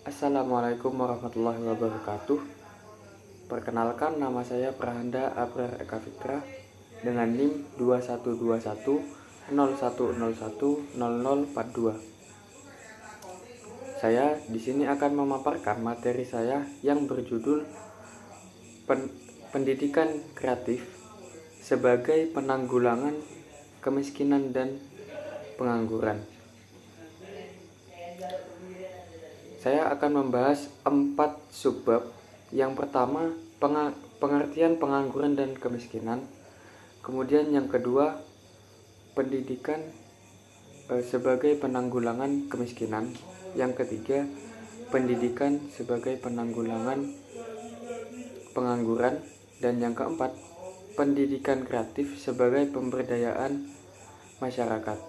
Assalamualaikum warahmatullahi wabarakatuh. Perkenalkan, nama saya Prahanda Abrar Eka Fitra dengan NIM 212101010042. Saya di sini akan memaparkan materi saya yang berjudul Pendidikan Kreatif sebagai penanggulangan kemiskinan dan pengangguran. Saya akan membahas 4 subbab. Yang pertama, pengertian pengangguran dan kemiskinan. Kemudian yang kedua, pendidikan sebagai penanggulangan kemiskinan. Yang ketiga, pendidikan sebagai penanggulangan pengangguran. Dan yang keempat, pendidikan kreatif sebagai pemberdayaan masyarakat.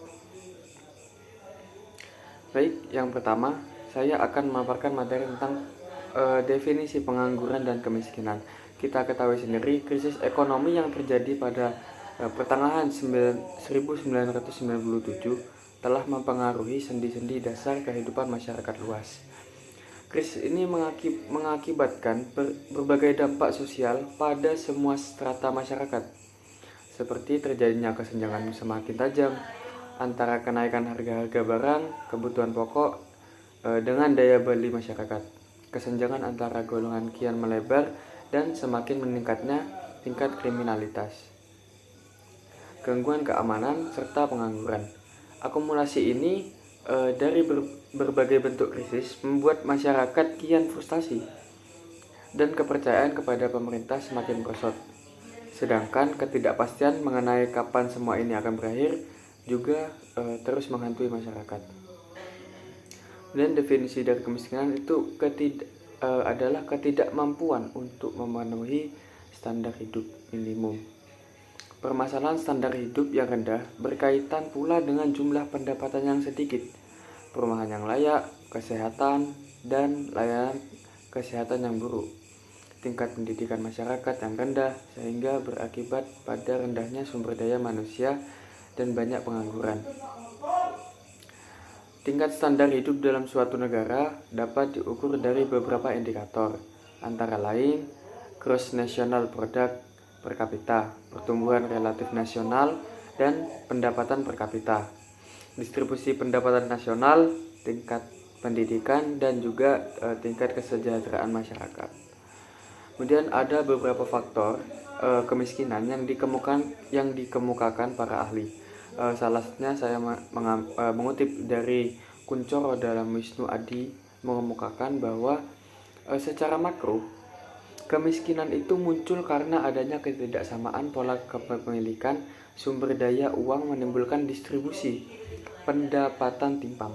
Baik, yang pertama, saya akan memaparkan materi tentang definisi pengangguran dan kemiskinan. Kita ketahui sendiri, krisis ekonomi yang terjadi pada pertengahan 1997 telah mempengaruhi sendi-sendi dasar kehidupan masyarakat luas. Krisis ini mengakibatkan berbagai dampak sosial pada semua strata masyarakat, seperti terjadinya kesenjangan semakin tajam antara kenaikan harga-harga barang, kebutuhan pokok, dengan daya beli masyarakat. Kesenjangan antara golongan kian melebar dan semakin meningkatnya tingkat kriminalitas, gangguan keamanan, serta pengangguran. Akumulasi ini dari berbagai bentuk krisis membuat masyarakat kian frustasi dan kepercayaan kepada pemerintah semakin merosot. Sedangkan ketidakpastian mengenai kapan semua ini akan berakhir juga terus menghantui masyarakat. Dan definisi dari kemiskinan itu adalah ketidakmampuan untuk memenuhi standar hidup minimum. Permasalahan standar hidup yang rendah berkaitan pula dengan jumlah pendapatan yang sedikit, perumahan yang layak, kesehatan, dan layanan kesehatan yang buruk. Tingkat pendidikan masyarakat yang rendah sehingga berakibat pada rendahnya sumber daya manusia dan banyak pengangguran. Tingkat standar hidup dalam suatu negara dapat diukur dari beberapa indikator, antara lain Gross National Product per kapita, pertumbuhan relatif nasional, dan pendapatan per kapita, distribusi pendapatan nasional, tingkat pendidikan, dan juga tingkat kesejahteraan masyarakat. Kemudian ada beberapa faktor kemiskinan yang dikemukakan para ahli. Salah satunya saya mengutip dari Kuncoro dalam Wisnu Adi mengemukakan bahwa secara makro kemiskinan itu muncul karena adanya ketidaksamaan pola kepemilikan sumber daya uang menimbulkan distribusi pendapatan timpang.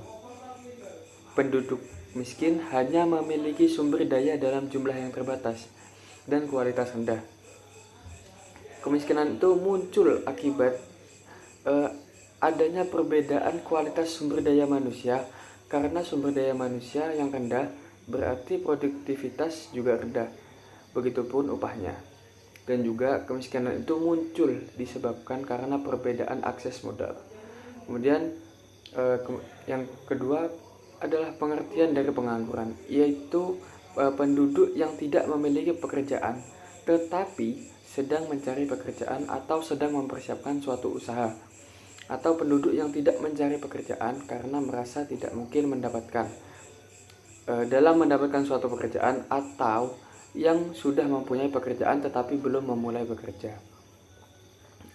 Penduduk miskin hanya memiliki sumber daya dalam jumlah yang terbatas dan kualitas rendah. Kemiskinan itu muncul akibat adanya perbedaan kualitas sumber daya manusia. Karena sumber daya manusia yang rendah berarti produktivitas juga rendah, begitupun upahnya. Dan juga kemiskinan itu muncul disebabkan karena perbedaan akses modal. Kemudian yang kedua adalah pengertian dari pengangguran, yaitu penduduk yang tidak memiliki pekerjaan tetapi sedang mencari pekerjaan atau sedang mempersiapkan suatu usaha, atau penduduk yang tidak mencari pekerjaan karena merasa tidak mungkin mendapatkan dalam mendapatkan suatu pekerjaan, atau yang sudah mempunyai pekerjaan tetapi belum memulai bekerja.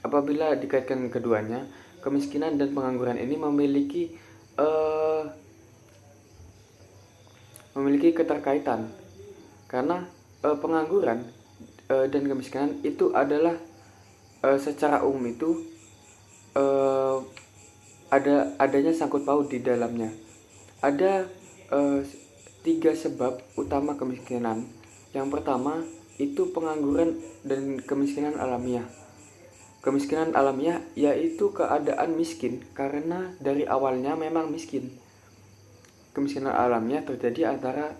Apabila dikaitkan keduanya, kemiskinan dan pengangguran ini memiliki keterkaitan, karena pengangguran dan kemiskinan itu adalah secara umum itu adanya sangkut paut di dalamnya. Ada 3 sebab utama kemiskinan. Yang pertama itu pengangguran dan kemiskinan alamiah. Kemiskinan alamiah yaitu keadaan miskin karena dari awalnya memang miskin. Kemiskinan alamiah terjadi antara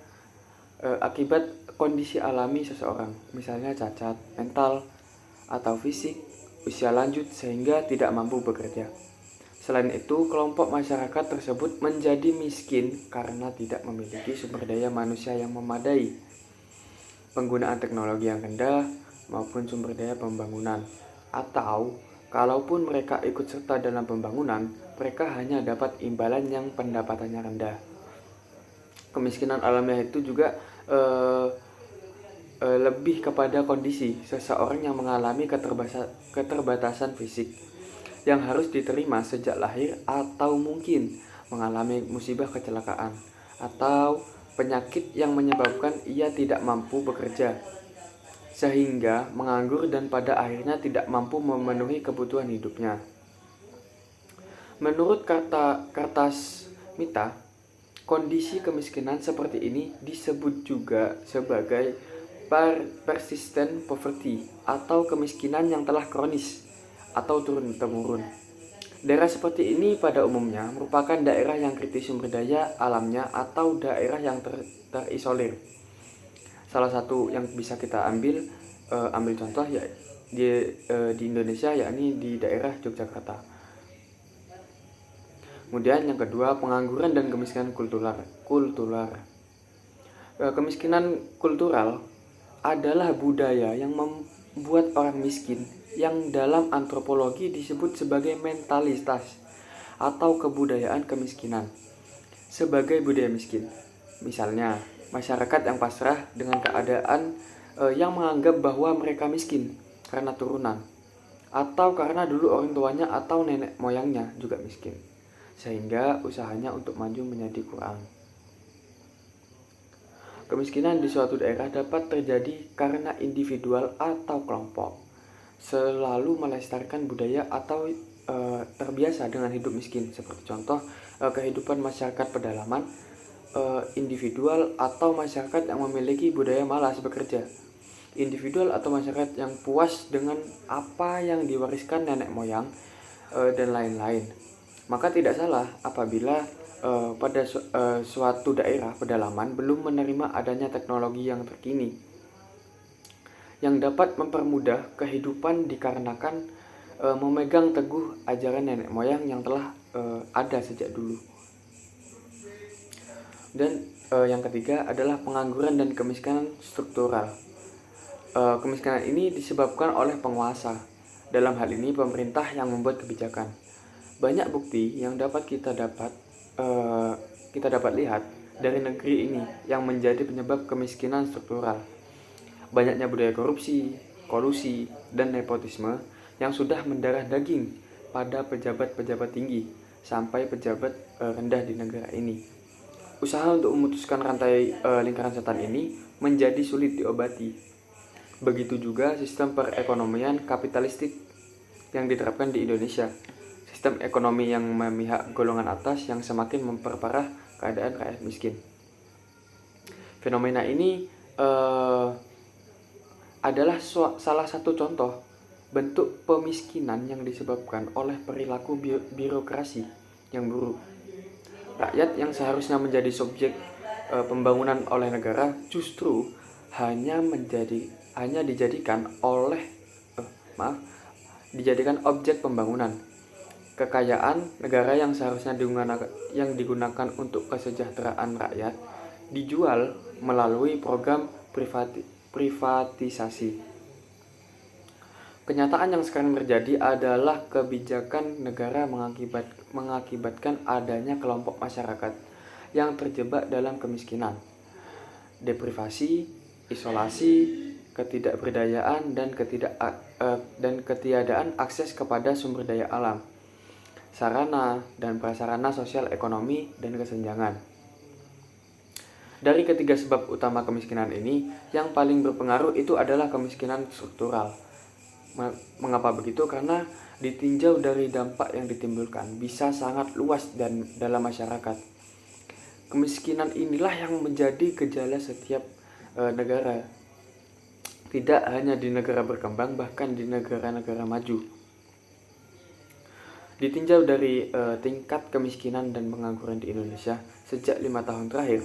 akibat kondisi alami seseorang, misalnya cacat mental atau fisik, usia lanjut sehingga tidak mampu bekerja. Selain itu, kelompok masyarakat tersebut menjadi miskin karena tidak memiliki sumber daya manusia yang memadai, penggunaan teknologi yang rendah, maupun sumber daya pembangunan. Atau, kalaupun mereka ikut serta dalam pembangunan, mereka hanya dapat imbalan yang pendapatannya rendah. Kemiskinan alamiah itu juga lebih kepada kondisi seseorang yang mengalami keterbatasan fisik yang harus diterima sejak lahir, atau mungkin mengalami musibah kecelakaan atau penyakit yang menyebabkan ia tidak mampu bekerja sehingga menganggur dan pada akhirnya tidak mampu memenuhi kebutuhan hidupnya. Menurut Kertas Mita, kondisi kemiskinan seperti ini disebut juga sebagai persistent poverty atau kemiskinan yang telah kronis atau turun-temurun. Daerah seperti ini pada umumnya merupakan daerah yang kritis sumber daya alamnya atau daerah yang terisolir. Salah satu yang bisa kita ambil contoh ya di Indonesia, yakni di daerah Yogyakarta. Kemudian yang kedua, pengangguran dan kemiskinan kultural. Kemiskinan kultural adalah budaya yang membuat orang miskin, yang dalam antropologi disebut sebagai mentalitas atau kebudayaan kemiskinan. Sebagai budaya miskin, misalnya masyarakat yang pasrah dengan keadaan yang menganggap bahwa mereka miskin karena turunan, atau karena dulu orang tuanya atau nenek moyangnya juga miskin, sehingga usahanya untuk maju menjadi kurang. Kemiskinan di suatu daerah dapat terjadi karena individual atau kelompok selalu melestarikan budaya atau terbiasa dengan hidup miskin. Seperti contoh kehidupan masyarakat pedalaman, individual atau masyarakat yang memiliki budaya malas bekerja, individual atau masyarakat yang puas dengan apa yang diwariskan nenek moyang, dan lain-lain. Maka tidak salah apabila pada suatu daerah pedalaman belum menerima adanya teknologi yang terkini yang dapat mempermudah kehidupan dikarenakan memegang teguh ajaran nenek moyang yang telah ada sejak dulu. Dan yang ketiga adalah pengangguran dan kemiskinan struktural. Kemiskinan ini disebabkan oleh penguasa, dalam hal ini pemerintah yang membuat kebijakan. Banyak bukti yang dapat kita dapat lihat dari negeri ini yang menjadi penyebab kemiskinan struktural. Banyaknya budaya korupsi, kolusi, dan nepotisme yang sudah mendarah daging pada pejabat-pejabat tinggi sampai pejabat rendah di negara ini. Usaha untuk memutuskan rantai lingkaran setan ini menjadi sulit diobati. Begitu juga sistem perekonomian kapitalistik yang diterapkan di Indonesia. Sistem ekonomi yang memihak golongan atas yang semakin memperparah keadaan rakyat miskin. Fenomena ini adalah salah satu contoh bentuk pemiskinan yang disebabkan oleh perilaku birokrasi yang buruk. Rakyat yang seharusnya menjadi subjek pembangunan oleh negara justru hanya dijadikan objek pembangunan. Kekayaan negara yang seharusnya digunakan untuk kesejahteraan rakyat dijual melalui program privatisasi. Kenyataan yang sekarang terjadi adalah kebijakan negara mengakibatkan adanya kelompok masyarakat yang terjebak dalam kemiskinan, deprivasi, isolasi, ketidakberdayaan, dan ketiadaan akses kepada sumber daya alam, sarana dan prasarana sosial ekonomi, dan kesenjangan. Dari ketiga sebab utama kemiskinan ini, yang paling berpengaruh itu adalah kemiskinan struktural. Mengapa begitu? Karena ditinjau dari dampak yang ditimbulkan bisa sangat luas dan dalam masyarakat. Kemiskinan inilah yang menjadi gejala setiap negara, tidak hanya di negara berkembang, bahkan di negara-negara maju. Ditinjau dari tingkat kemiskinan dan pengangguran di Indonesia sejak 5 tahun terakhir,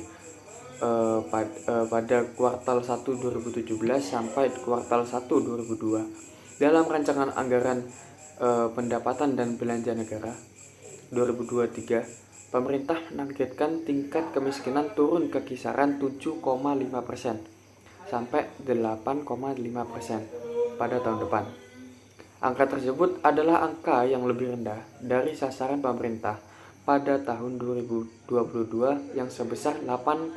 pada kuartal 1 2017 sampai kuartal 1 2002, dalam rancangan anggaran pendapatan dan belanja negara, 2023, pemerintah menargetkan tingkat kemiskinan turun ke kisaran 7,5% sampai 8,5% pada tahun depan. Angka tersebut adalah angka yang lebih rendah dari sasaran pemerintah pada tahun 2022 yang sebesar 8,5%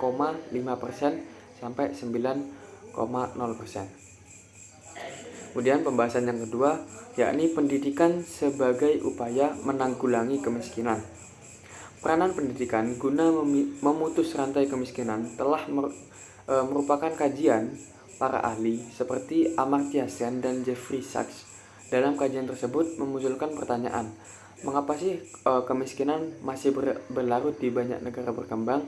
sampai 9,0%. Kemudian pembahasan yang kedua, yakni pendidikan sebagai upaya menanggulangi kemiskinan. Peranan pendidikan guna memutus rantai kemiskinan telah merupakan kajian para ahli seperti Amartya Sen dan Jeffrey Sachs. Dalam kajian tersebut memunculkan pertanyaan, mengapa sih kemiskinan masih berlarut di banyak negara berkembang,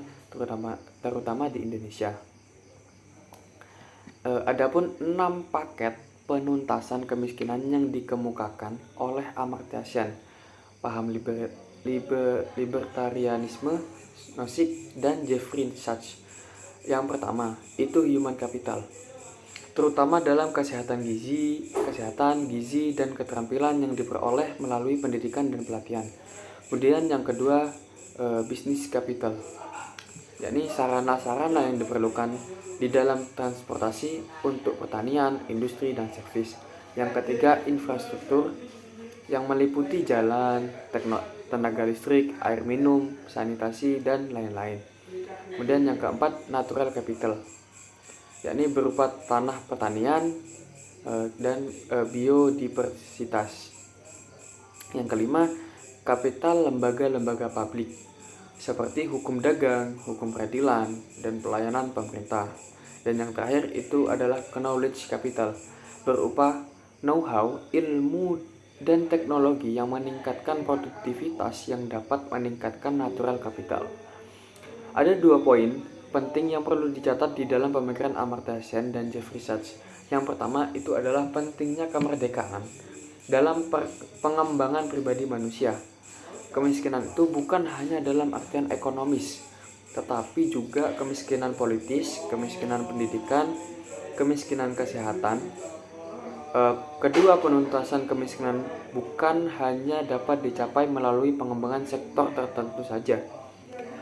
terutama di Indonesia. Adapun 6 paket penuntasan kemiskinan yang dikemukakan oleh Amartya Sen, paham libertarianisme, Nozick, dan Jeffrey Sachs. Yang pertama, itu human capital, terutama dalam kesehatan gizi, dan keterampilan yang diperoleh melalui pendidikan dan pelatihan. Kemudian yang kedua, business capital, yakni sarana-sarana yang diperlukan di dalam transportasi untuk pertanian, industri, dan servis. Yang ketiga, infrastruktur yang meliputi jalan, tenaga listrik, air minum, sanitasi, dan lain-lain. Kemudian yang keempat, natural capital, yakni berupa tanah pertanian dan biodiversitas. Yang kelima, kapital lembaga-lembaga publik seperti hukum dagang, hukum peradilan, dan pelayanan pemerintah. Dan yang terakhir itu adalah knowledge capital, berupa know-how, ilmu, dan teknologi yang meningkatkan produktivitas yang dapat meningkatkan natural capital. Ada 2 poin penting yang perlu dicatat di dalam pemikiran Amartya Sen dan Jeffrey Sachs. Yang pertama itu adalah pentingnya kemerdekaan dalam pengembangan pribadi manusia. Kemiskinan itu bukan hanya dalam artian ekonomis, tetapi juga kemiskinan politis, kemiskinan pendidikan, kemiskinan kesehatan. Kedua penuntasan kemiskinan bukan hanya dapat dicapai melalui pengembangan sektor tertentu saja,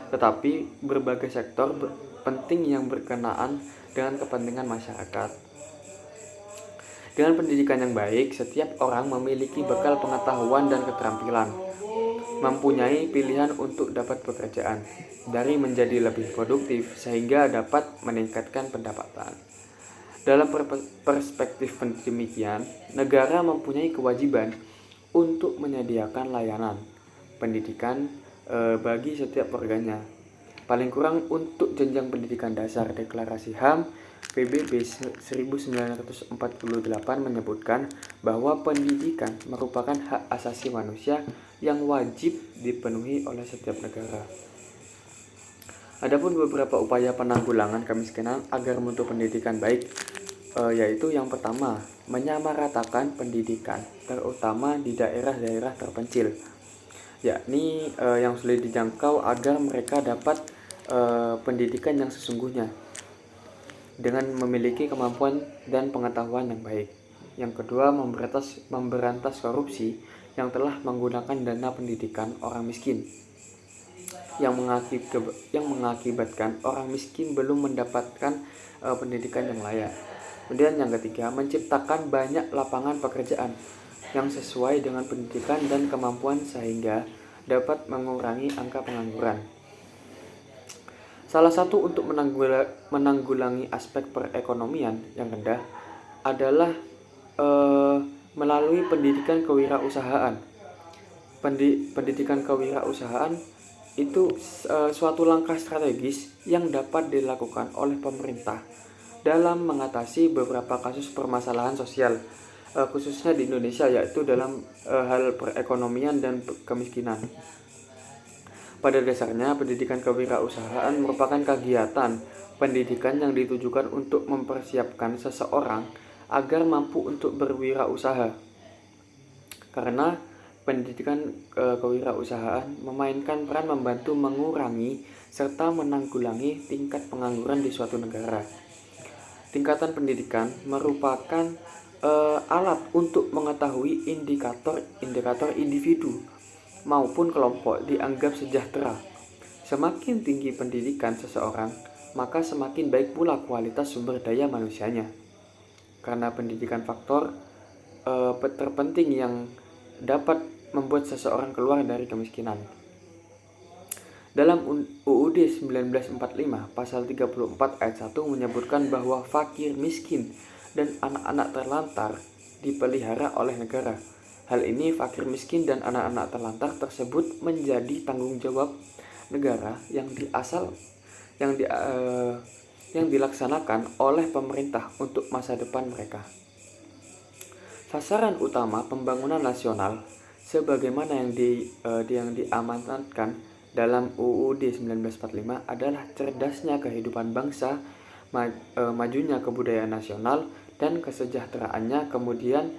tetapi berbagai sektor penting yang berkenaan dengan kepentingan masyarakat. Dengan pendidikan yang baik, setiap orang memiliki bekal pengetahuan dan keterampilan, mempunyai pilihan untuk dapat pekerjaan, dari menjadi lebih produktif sehingga dapat meningkatkan pendapatan. Dalam perspektif demikian, negara mempunyai kewajiban untuk menyediakan layanan pendidikan bagi setiap warganya. Paling kurang untuk jenjang pendidikan dasar. Deklarasi HAM PBB 1948 menyebutkan bahwa pendidikan merupakan hak asasi manusia yang wajib dipenuhi oleh setiap negara. Adapun beberapa upaya penanggulangan kemiskinan agar mutu pendidikan baik, yaitu yang pertama, menyamaratakan pendidikan, terutama di daerah-daerah terpencil, yakni yang sulit dijangkau agar mereka dapat pendidikan yang sesungguhnya dengan memiliki kemampuan dan pengetahuan yang baik. Yang kedua, memberantas korupsi yang telah menggunakan dana pendidikan orang miskin, yang mengakibatkan orang miskin belum mendapatkan pendidikan yang layak. Kemudian yang ketiga, menciptakan banyak lapangan pekerjaan yang sesuai dengan pendidikan dan kemampuan sehingga dapat mengurangi angka pengangguran. Salah satu untuk menanggulangi aspek perekonomian yang rendah adalah melalui pendidikan kewirausahaan. Pendidikan kewirausahaan itu suatu langkah strategis yang dapat dilakukan oleh pemerintah dalam mengatasi beberapa kasus permasalahan sosial, khususnya di Indonesia, yaitu dalam hal perekonomian dan kemiskinan. Pada dasarnya, pendidikan kewirausahaan merupakan kegiatan pendidikan yang ditujukan untuk mempersiapkan seseorang agar mampu untuk berwirausaha. Karena pendidikan kewirausahaan memainkan peran membantu mengurangi serta menanggulangi tingkat pengangguran di suatu negara. Tingkatan pendidikan merupakan alat untuk mengetahui indikator individu maupun kelompok dianggap sejahtera. Semakin tinggi pendidikan seseorang, maka semakin baik pula kualitas sumber daya manusianya. Karena pendidikan faktor terpenting yang dapat membuat seseorang keluar dari kemiskinan. Dalam UUD 1945 pasal 34 ayat 1 menyebutkan bahwa fakir miskin dan anak-anak terlantar dipelihara oleh negara. Hal ini fakir miskin dan anak-anak terlantar tersebut menjadi tanggung jawab negara yang dilaksanakan oleh pemerintah untuk masa depan mereka. Sasaran utama pembangunan nasional sebagaimana yang diamanatkan dalam UUD 1945 adalah cerdasnya kehidupan bangsa, majunya kebudayaan nasional dan kesejahteraannya, kemudian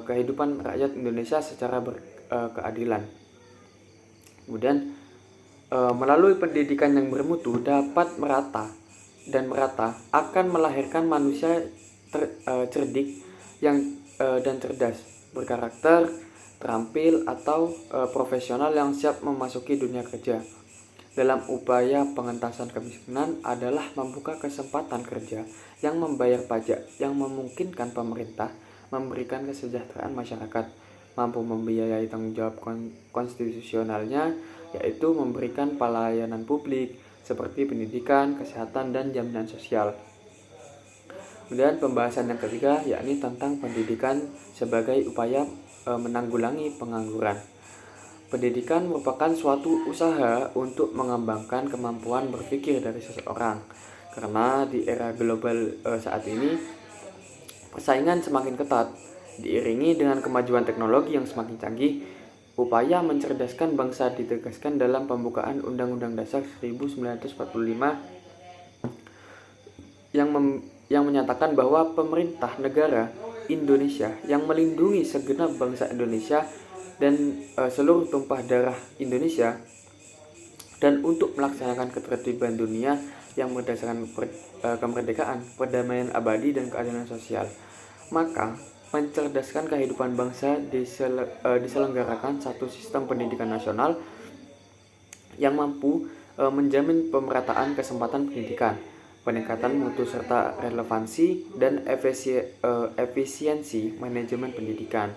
kehidupan rakyat Indonesia secara keadilan. Kemudian melalui pendidikan yang bermutu dapat merata akan melahirkan manusia cerdik dan cerdas, berkarakter, terampil atau profesional yang siap memasuki dunia kerja. Dalam upaya pengentasan kemiskinan adalah membuka kesempatan kerja yang membayar pajak yang memungkinkan pemerintah memberikan kesejahteraan masyarakat, mampu membiayai tanggung jawab konstitusionalnya, yaitu memberikan pelayanan publik seperti pendidikan, kesehatan, dan jaminan sosial. Kemudian pembahasan yang ketiga yakni tentang pendidikan sebagai upaya menanggulangi pengangguran. Pendidikan merupakan suatu usaha untuk mengembangkan kemampuan berpikir dari seseorang. Karena di era global saat ini persaingan semakin ketat, diiringi dengan kemajuan teknologi yang semakin canggih. Upaya mencerdaskan bangsa ditegaskan dalam pembukaan Undang-Undang Dasar 1945 yang menyatakan bahwa pemerintah negara Indonesia yang melindungi segenap bangsa Indonesia dan seluruh tumpah darah Indonesia, dan untuk melaksanakan ketertiban dunia yang berdasarkan kemerdekaan, perdamaian abadi, dan keadilan sosial. Maka mencerdaskan kehidupan bangsa diselenggarakan satu sistem pendidikan nasional yang mampu menjamin pemerataan kesempatan pendidikan, peningkatan mutu serta relevansi, dan efisiensi manajemen pendidikan.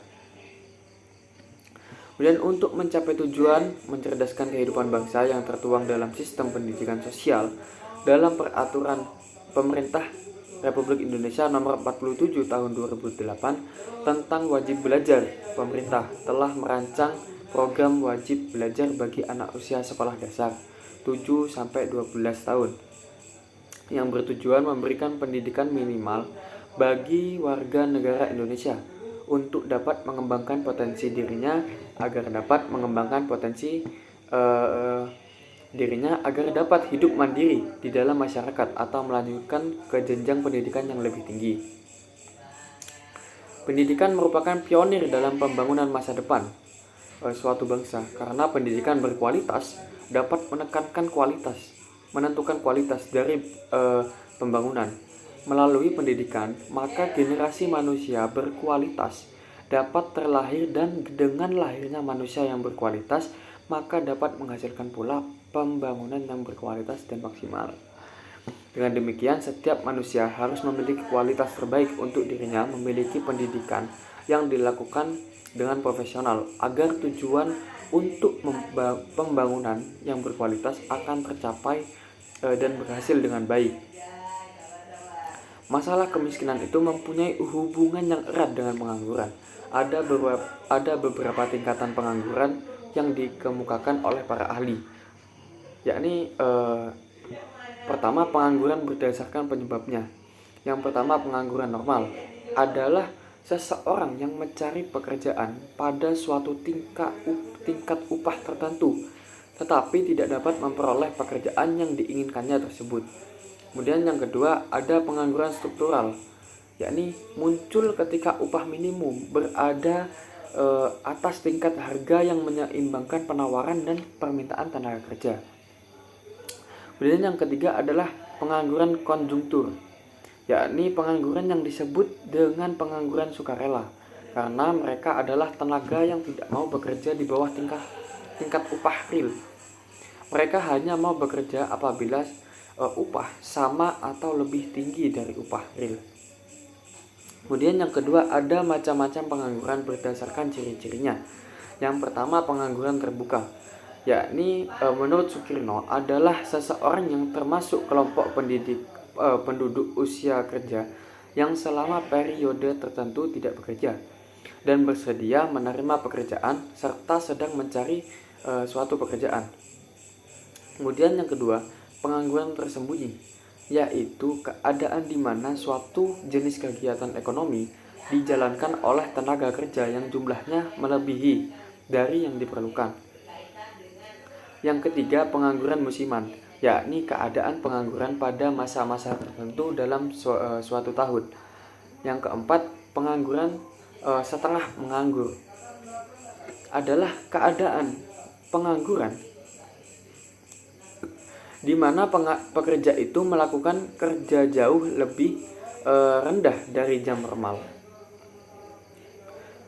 Kemudian untuk mencapai tujuan mencerdaskan kehidupan bangsa yang tertuang dalam sistem pendidikan sosial dalam peraturan pemerintah Republik Indonesia nomor 47 tahun 2008 tentang wajib belajar, pemerintah telah merancang program wajib belajar bagi anak usia sekolah dasar 7-12 tahun yang bertujuan memberikan pendidikan minimal bagi warga negara Indonesia untuk dapat mengembangkan potensi dirinya agar dapat hidup mandiri di dalam masyarakat atau melanjutkan ke jenjang pendidikan yang lebih tinggi. Pendidikan merupakan pionir dalam pembangunan masa depan suatu bangsa, karena pendidikan berkualitas dapat menentukan kualitas dari pembangunan. Melalui pendidikan, maka generasi manusia berkualitas dapat terlahir, dan dengan lahirnya manusia yang berkualitas, maka dapat menghasilkan pula pembangunan yang berkualitas dan maksimal. Dengan demikian, setiap manusia harus memiliki kualitas terbaik untuk dirinya, memiliki pendidikan yang dilakukan dengan profesional agar tujuan untuk pembangunan yang berkualitas akan tercapai dan berhasil dengan baik. Masalah kemiskinan itu mempunyai hubungan yang erat dengan pengangguran. Ada beberapa tingkatan pengangguran yang dikemukakan oleh para ahli, yakni pertama, pengangguran berdasarkan penyebabnya. Yang pertama, pengangguran normal adalah seseorang yang mencari pekerjaan pada suatu tingkat upah tertentu, tetapi tidak dapat memperoleh pekerjaan yang diinginkannya tersebut. Kemudian yang kedua, ada pengangguran struktural, yakni muncul ketika upah minimum berada atas tingkat harga yang menyeimbangkan penawaran dan permintaan tenaga kerja. Kemudian yang ketiga adalah pengangguran konjungtur, yakni pengangguran yang disebut dengan pengangguran sukarela, karena mereka adalah tenaga yang tidak mau bekerja di bawah tingkat upah real. Mereka hanya mau bekerja apabila upah sama atau lebih tinggi dari upah real. Kemudian yang kedua, ada macam-macam pengangguran berdasarkan ciri-cirinya. Yang pertama, pengangguran terbuka, yakni menurut Sukirno adalah seseorang yang termasuk kelompok penduduk usia kerja yang selama periode tertentu tidak bekerja dan bersedia menerima pekerjaan serta sedang mencari suatu pekerjaan. Kemudian yang kedua, pengangguran tersembunyi, yaitu keadaan di mana suatu jenis kegiatan ekonomi dijalankan oleh tenaga kerja yang jumlahnya melebihi dari yang diperlukan. Yang ketiga, pengangguran musiman, yakni keadaan pengangguran pada masa-masa tertentu dalam suatu tahun. Yang keempat, pengangguran setengah menganggur, adalah keadaan pengangguran di mana pekerja itu melakukan kerja jauh lebih rendah dari jam normal.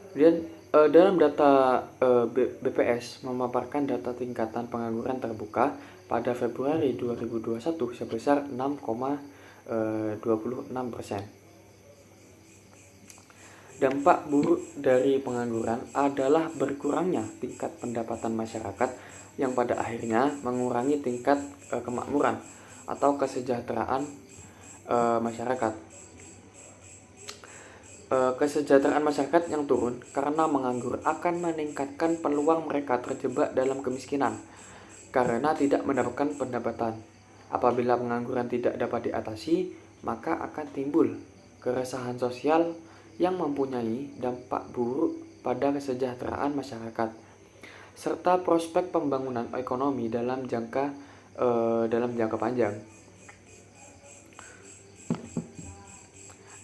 Kemudian dalam data BPS memaparkan data tingkatan pengangguran terbuka pada Februari 2021 sebesar 6,26%. Dampak buruk dari pengangguran adalah berkurangnya tingkat pendapatan masyarakat yang pada akhirnya mengurangi tingkat kemakmuran atau kesejahteraan masyarakat. Kesejahteraan masyarakat yang turun karena menganggur akan meningkatkan peluang mereka terjebak dalam kemiskinan karena tidak mendapatkan pendapatan. Apabila pengangguran tidak dapat diatasi, maka akan timbul keresahan sosial yang mempunyai dampak buruk pada kesejahteraan masyarakat serta prospek pembangunan ekonomi dalam jangka panjang.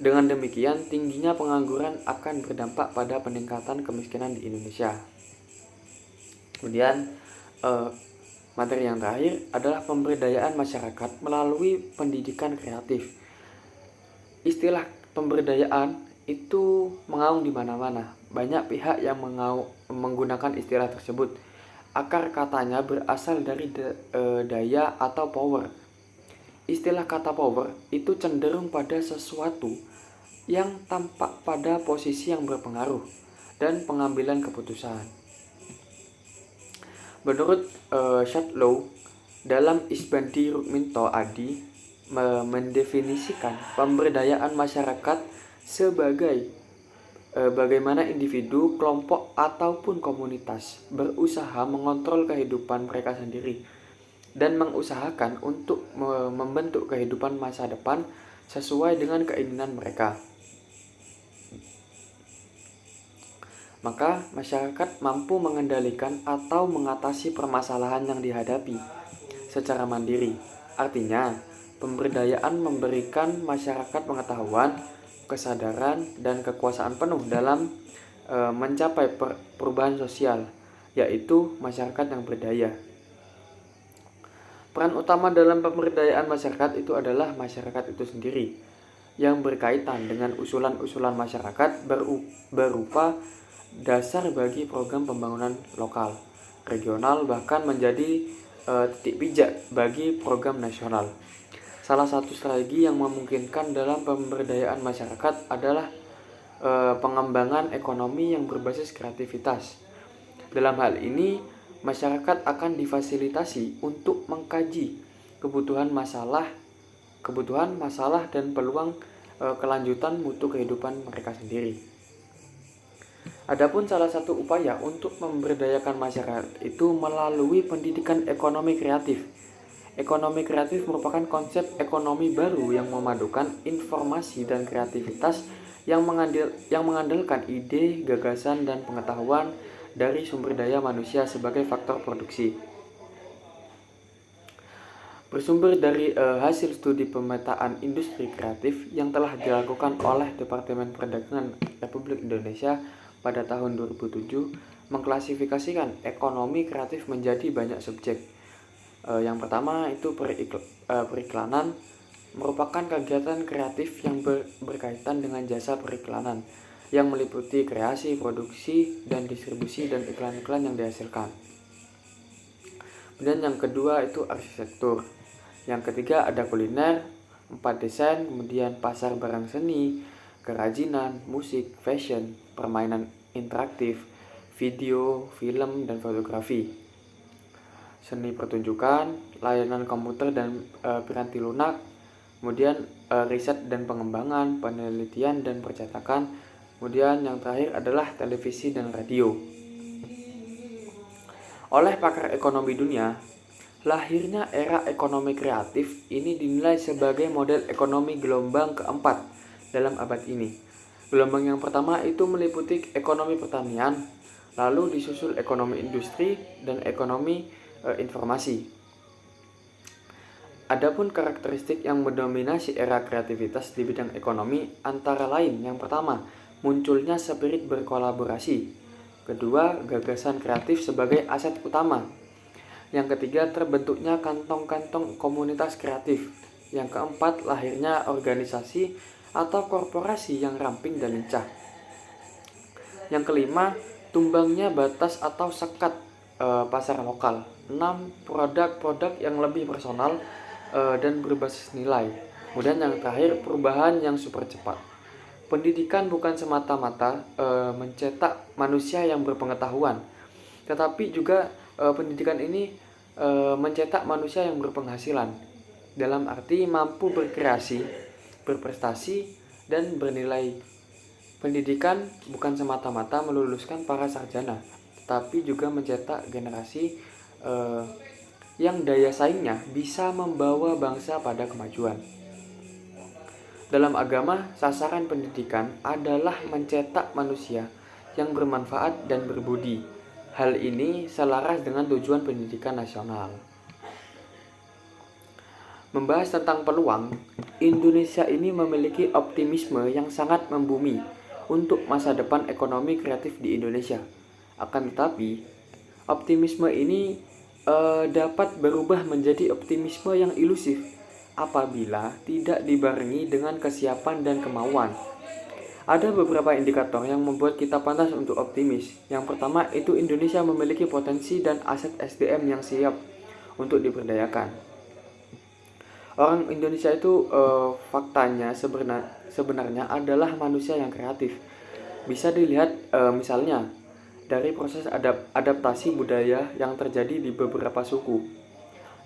Dengan demikian, tingginya pengangguran akan berdampak pada peningkatan kemiskinan di Indonesia. Kemudian, materi yang terakhir adalah pemberdayaan masyarakat melalui pendidikan kreatif. Istilah pemberdayaan itu mengaung di mana-mana. Banyak pihak yang menggunakan istilah tersebut. Akar katanya berasal dari daya atau power. Istilah kata power itu cenderung pada sesuatu yang tampak pada posisi yang berpengaruh dan pengambilan keputusan. Menurut Shadlow, dalam Isbandi Rukminto Adi mendefinisikan pemberdayaan masyarakat sebagai bagaimana individu, kelompok, ataupun komunitas berusaha mengontrol kehidupan mereka sendiri dan mengusahakan untuk membentuk kehidupan masa depan sesuai dengan keinginan mereka. Maka masyarakat mampu mengendalikan atau mengatasi permasalahan yang dihadapi secara mandiri. Artinya, pemberdayaan memberikan masyarakat pengetahuan, kesadaran, dan kekuasaan penuh dalam mencapai perubahan sosial, yaitu masyarakat yang berdaya. Peran utama dalam pemberdayaan masyarakat itu adalah masyarakat itu sendiri, yang berkaitan dengan usulan-usulan masyarakat berupa dasar bagi program pembangunan lokal, regional, bahkan menjadi titik pijak bagi program nasional. Salah satu strategi yang memungkinkan dalam pemberdayaan masyarakat adalah pengembangan ekonomi yang berbasis kreativitas. Dalam hal ini, masyarakat akan difasilitasi untuk mengkaji kebutuhan masalah dan peluang kelanjutan mutu kehidupan mereka sendiri. Adapun salah satu upaya untuk memberdayakan masyarakat itu melalui pendidikan ekonomi kreatif. Ekonomi kreatif merupakan konsep ekonomi baru yang memadukan informasi dan kreativitas yang mengandalkan ide, gagasan, dan pengetahuan dari sumber daya manusia sebagai faktor produksi. Bersumber dari hasil studi pemetaan industri kreatif yang telah dilakukan oleh Departemen Perdagangan Republik Indonesia pada tahun 2007, mengklasifikasikan ekonomi kreatif menjadi banyak subjek. Yang pertama itu periklanan, merupakan kegiatan kreatif yang berkaitan dengan jasa periklanan yang meliputi kreasi, produksi, dan distribusi dan iklan-iklan yang dihasilkan. Kemudian yang kedua itu arsitektur. Yang ketiga ada kuliner, 4 desain, kemudian pasar barang seni, kerajinan, musik, fashion, permainan interaktif, video, film, dan fotografi. Seni pertunjukan, layanan komputer dan piranti lunak, kemudian riset dan pengembangan, penelitian dan percetakan, kemudian yang terakhir adalah televisi dan radio. Oleh pakar ekonomi dunia, lahirnya era ekonomi kreatif ini dinilai sebagai model ekonomi gelombang keempat dalam abad ini. Gelombang yang pertama itu meliputi ekonomi pertanian, lalu disusul ekonomi industri dan ekonomi informasi. Adapun karakteristik yang mendominasi era kreativitas di bidang ekonomi antara lain yang pertama, munculnya spirit berkolaborasi. Kedua, gagasan kreatif sebagai aset utama. Yang ketiga, terbentuknya kantong-kantong komunitas kreatif. Yang keempat, lahirnya organisasi atau korporasi yang ramping dan lincah. Yang kelima, tumbangnya batas atau sekat pasar lokal. 6. Produk-produk yang lebih personal dan berbasis nilai. Kemudian yang terakhir, perubahan yang super cepat. Pendidikan bukan semata-mata mencetak manusia yang berpengetahuan, tetapi juga pendidikan ini mencetak manusia yang berpenghasilan, dalam arti mampu berkreasi, berprestasi, dan bernilai. Pendidikan bukan semata-mata meluluskan para sarjana, tetapi juga mencetak generasi yang daya saingnya bisa membawa bangsa pada kemajuan. Dalam agama, sasaran pendidikan adalah mencetak manusia yang bermanfaat dan berbudi. Hal ini selaras dengan tujuan pendidikan nasional. Membahas tentang peluang, Indonesia ini memiliki optimisme yang sangat membumi untuk masa depan ekonomi kreatif di Indonesia. Akan tetapi, optimisme ini dapat berubah menjadi optimisme yang ilusif apabila tidak dibarengi dengan kesiapan dan kemauan. Ada beberapa indikator yang membuat kita pantas untuk optimis. Yang pertama itu Indonesia memiliki potensi dan aset SDM yang siap untuk diberdayakan. Orang Indonesia itu faktanya sebenarnya adalah manusia yang kreatif. Bisa dilihat misalnya dari proses adaptasi budaya yang terjadi di beberapa suku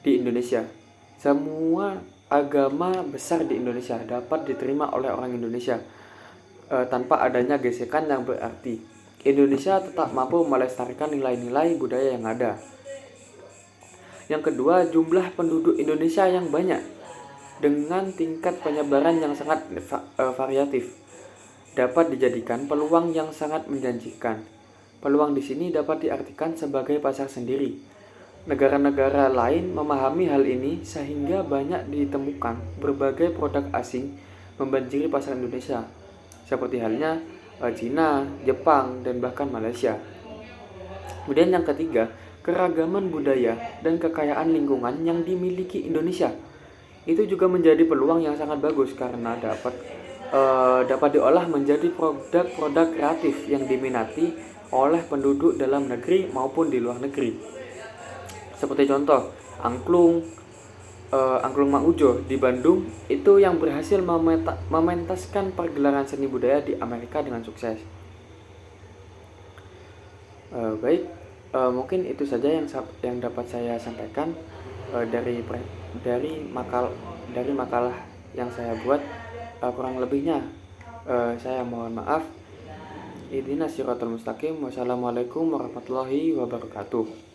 di Indonesia. Semua agama besar di Indonesia dapat diterima oleh orang Indonesia tanpa adanya gesekan yang berarti. Indonesia tetap mampu melestarikan nilai-nilai budaya yang ada. Yang kedua, jumlah penduduk Indonesia yang banyak dengan tingkat penyebaran yang sangat variatif dapat dijadikan peluang yang sangat menjanjikan. Peluang di sini dapat diartikan sebagai pasar sendiri. Negara-negara lain memahami hal ini sehingga banyak ditemukan berbagai produk asing membanjiri pasar Indonesia, seperti halnya Cina, Jepang, dan bahkan Malaysia. Kemudian yang ketiga, keragaman budaya dan kekayaan lingkungan yang dimiliki Indonesia. Itu juga menjadi peluang yang sangat bagus karena dapat diolah menjadi produk-produk kreatif yang diminati oleh penduduk dalam negeri maupun di luar negeri. Seperti contoh, angklung Mang Ujo di Bandung itu yang berhasil mementaskan pergelaran seni budaya di Amerika dengan sukses. Mungkin itu saja yang dapat saya sampaikan dari makalah yang saya buat. Kurang lebihnya saya mohon maaf. Ihdinas siratal mustaqim. Wassalamualaikum warahmatullahi wabarakatuh.